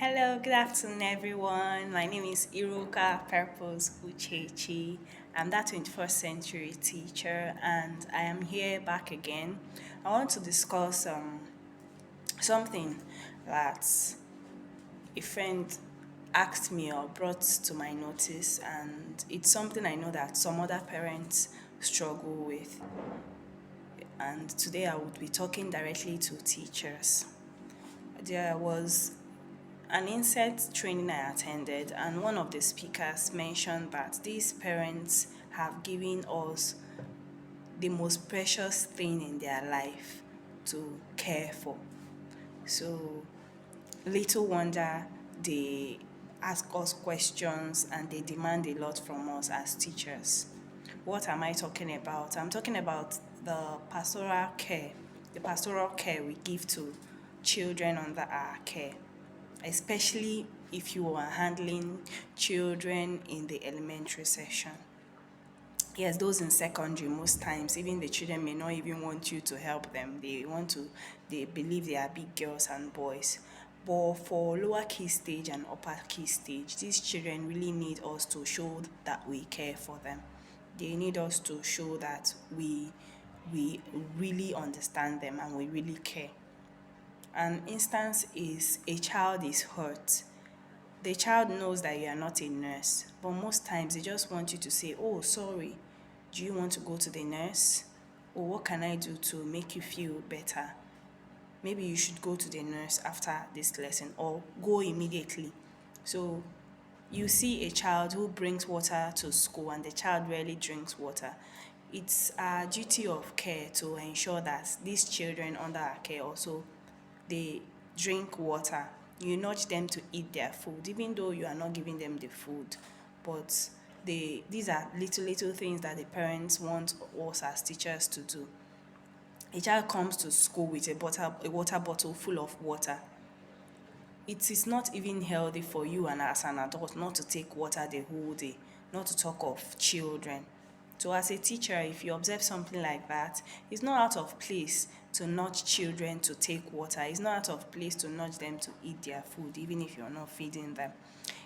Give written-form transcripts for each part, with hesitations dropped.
Hello, good afternoon, everyone. My name is Iroka Purpose Uchechi. I'm that 21st century teacher, and I am here back again. I want to discuss something that a friend asked me or brought to my notice, and it's something I know that some other parents struggle with. And today I would be talking directly to teachers. There was an inset training I attended, and one of the speakers mentioned that these parents have given us the most precious thing in their life to care for. So, little wonder they ask us questions and they demand a lot from us as teachers. What am I talking about? I'm talking about the pastoral care we give to children under our care, especially if you are handling children in the elementary section. Yes, those in secondary, most times, even the children may not even want you to help them. They believe they are big girls and boys. But for lower key stage and upper key stage, these children really need us to show that we care for them. They need us to show that we really understand them and we really care. An instance is a child is hurt. The child knows that you are not a nurse, but most times they just want you to say, "Oh, sorry, do you want to go to the nurse? Or what can I do to make you feel better? Maybe you should go to the nurse after this lesson or go immediately." So you see a child who brings water to school and the child rarely drinks water. It's our duty of care to ensure that these children under our care also they drink water. You nudge them to eat their food, even though you are not giving them the food. But these are little things that the parents want us as teachers to do. A child comes to school with a water bottle full of water. It is not even healthy for you and as an adult not to take water the whole day, not to talk of children. So as a teacher, if you observe something like that, it's not out of place to nudge children to take water. It's not out of place to nudge them to eat their food, even if you're not feeding them.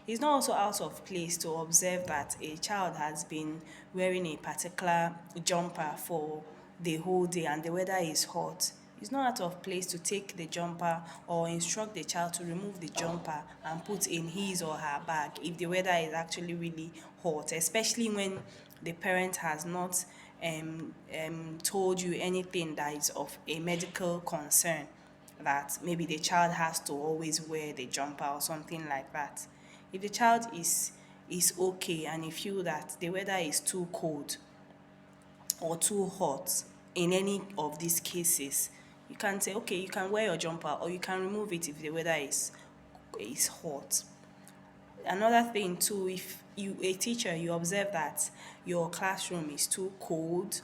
It's not also out of place to observe that a child has been wearing a particular jumper for the whole day and the weather is hot. It's not out of place to take the jumper or instruct the child to remove the jumper and put in his or her bag if the weather is actually really hot, especially when the parent has not told you anything that is of a medical concern, that maybe the child has to always wear the jumper or something like that. If the child is okay and you feel that the weather is too cold or too hot in any of these cases, you can say, okay, you can wear your jumper or you can remove it if the weather is hot. Another thing too, if you a teacher you observe that your classroom is too cold,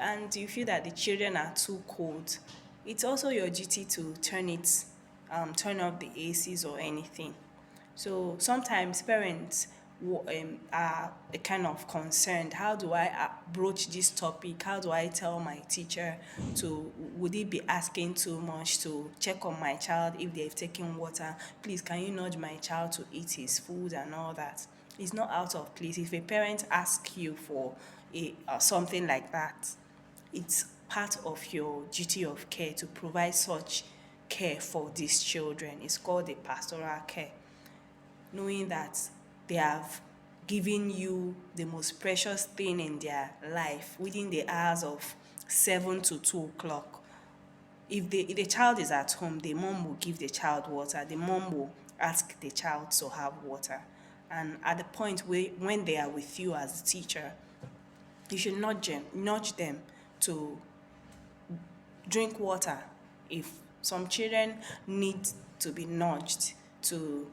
and you feel that the children are too cold, it's also your duty to turn off the ACs or anything. So sometimes parents are a kind of concerned. How do I broach this topic? How do I tell my teacher to, would he be asking too much to check on my child if they've taken water? Please, can you nudge my child to eat his food and all that? It's not out of place. If a parent asks you for something like that, it's part of your duty of care to provide such care for these children. It's called the pastoral care, knowing that they have given you the most precious thing in their life within the hours of 7 to 2 o'clock. If the child is at home, the mom will give the child water, the mom will ask the child to have water. And at the point when they are with you as a teacher, you should nudge them to drink water. If some children need to be nudged to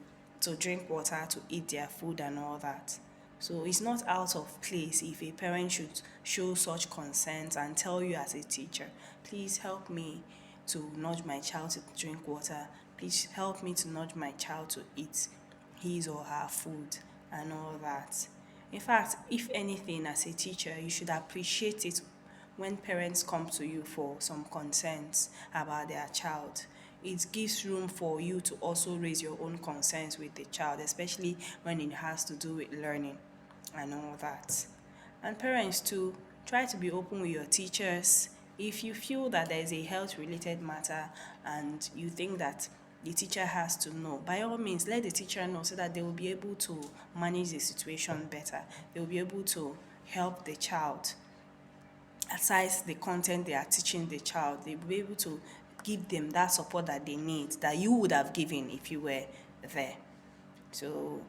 drink water, to eat their food and all that. So it's not out of place if a parent should show such concerns and tell you as a teacher, please help me to nudge my child to drink water. Please help me to nudge my child to eat his or her food and all that. In fact, if anything, as a teacher, you should appreciate it when parents come to you for some concerns about their child. it gives room for you to also raise your own concerns with the child, especially when it has to do with learning and all that. And parents too, try to be open with your teachers. If you feel that there is a health related matter and you think that the teacher has to know, by all means let the teacher know so that they will be able to manage the situation better. They will be able to help the child. Aside the content they are teaching the child, they'll be able to give them that support that they need, that you would have given if you were there. So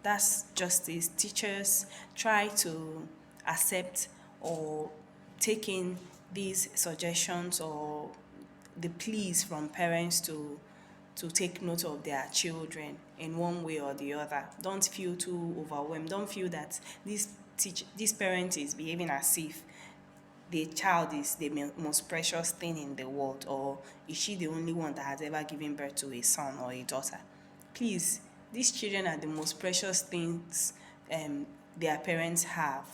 that's justice. Teachers try to accept or take in these suggestions or the pleas from parents to take note of their children in one way or the other. Don't feel too overwhelmed. Don't feel that this parent is behaving as if the child is the most precious thing in the world, or is she the only one that has ever given birth to a son or a daughter. Please, these children are the most precious things their parents have.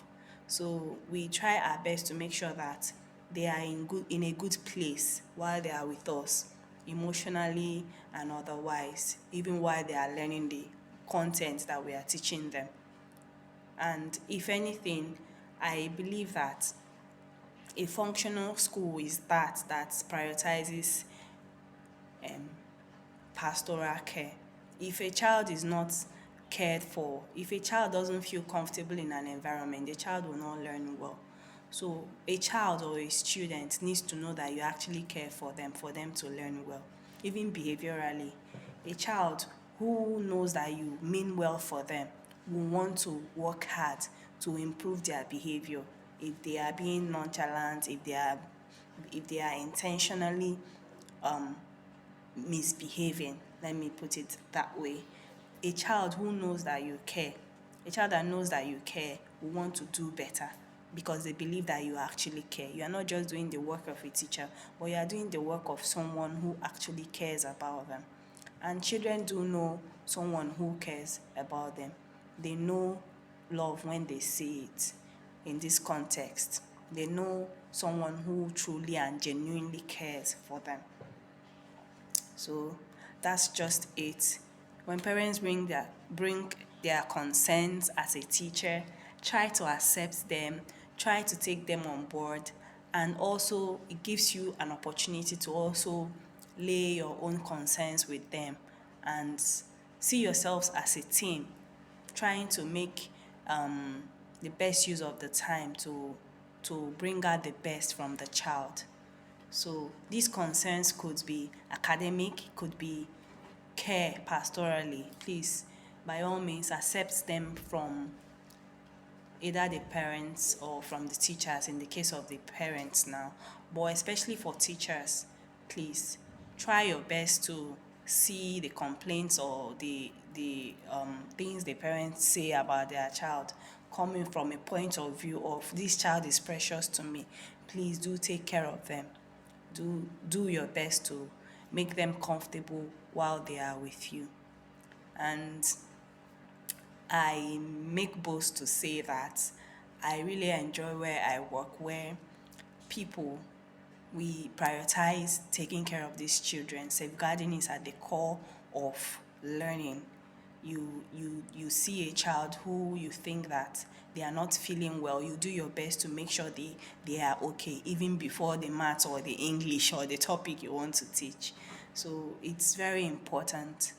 So we try our best to make sure that they are in a good place while they are with us, emotionally and otherwise, even while they are learning the content that we are teaching them. And if anything, I believe that a functional school is that prioritizes pastoral care. If a child is not cared for, if a child doesn't feel comfortable in an environment, the child will not learn well. So a child or a student needs to know that you actually care for them to learn well. Even behaviorally, a child who knows that you mean well for them will want to work hard to improve their behavior. If they are being nonchalant, if they are intentionally misbehaving, let me put it that way. A child who knows that you care, a child that knows that you care will want to do better because they believe that you actually care. You are not just doing the work of a teacher, but you are doing the work of someone who actually cares about them. And children do know someone who cares about them. They know love when they see it in this context. They know someone who truly and genuinely cares for them. So that's just it. When parents bring their concerns as a teacher, try to accept them, try to take them on board, and also it gives you an opportunity to also lay your own concerns with them and see yourselves as a team, trying to make the best use of the time to bring out the best from the child. So these concerns could be academic, could be care pastorally. Please, by all means, accept them from either the parents or from the teachers in the case of the parents now. But especially for teachers, please try your best to see the complaints or the things the parents say about their child coming from a point of view of this child is precious to me. Please do take care of them. Do your best to make them comfortable while they are with you. And I make boast to say that I really enjoy where I work, where people we prioritize taking care of these children. Safeguarding is at the core of learning. You see a child who you think that they are not feeling well, you do your best to make sure they are okay, even before the math or the English or the topic you want to teach. So it's very important.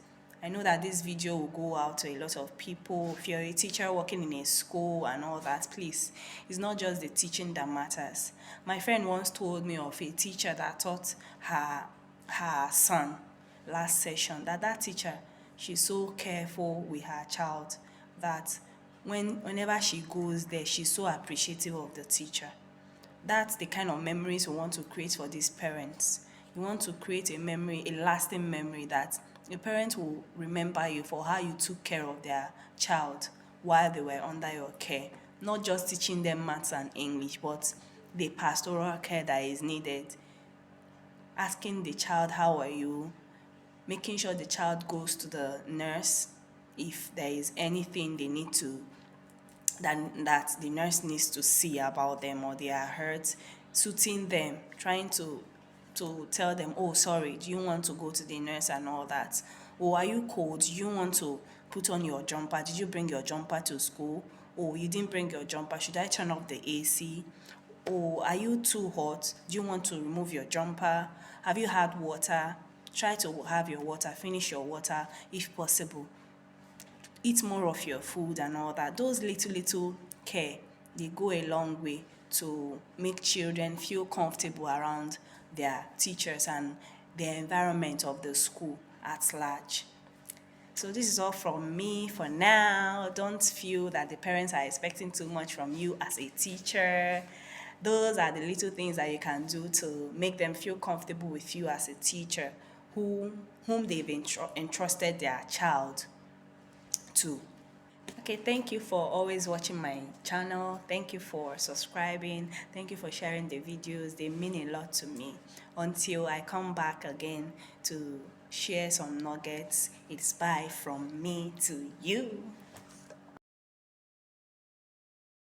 I know that this video will go out to a lot of people. If you're a teacher working in a school and all that, please, it's not just the teaching that matters. My friend once told me of a teacher that taught her son last session, that teacher, she's so careful with her child that whenever she goes there, she's so appreciative of the teacher. That's the kind of memories we want to create for these parents. You want to create a memory, a lasting memory that the parents will remember you for how you took care of their child while they were under your care. Not just teaching them maths and English, but the pastoral care that is needed. Asking the child, how are you? Making sure the child goes to the nurse if there is anything they need to that the nurse needs to see about them or they are hurt, suiting them, trying to to tell them, oh, sorry, do you want to go to the nurse and all that? Or are you cold? Do you want to put on your jumper? Did you bring your jumper to school? Oh, you didn't bring your jumper. Should I turn off the AC? Oh, are you too hot? Do you want to remove your jumper? Have you had water? Try to have your water, finish your water if possible. Eat more of your food and all that. Those little care, they go a long way to make children feel comfortable around their teachers and the environment of the school at large. So this is all from me for now. Don't feel that the parents are expecting too much from you as a teacher. Those are the little things that you can do to make them feel comfortable with you as a teacher whom they've entrusted their child to. Okay, thank you for always watching my channel. Thank you for subscribing. Thank you for sharing the videos. They mean a lot to me. Until I come back again to share some nuggets, it's bye from me to you.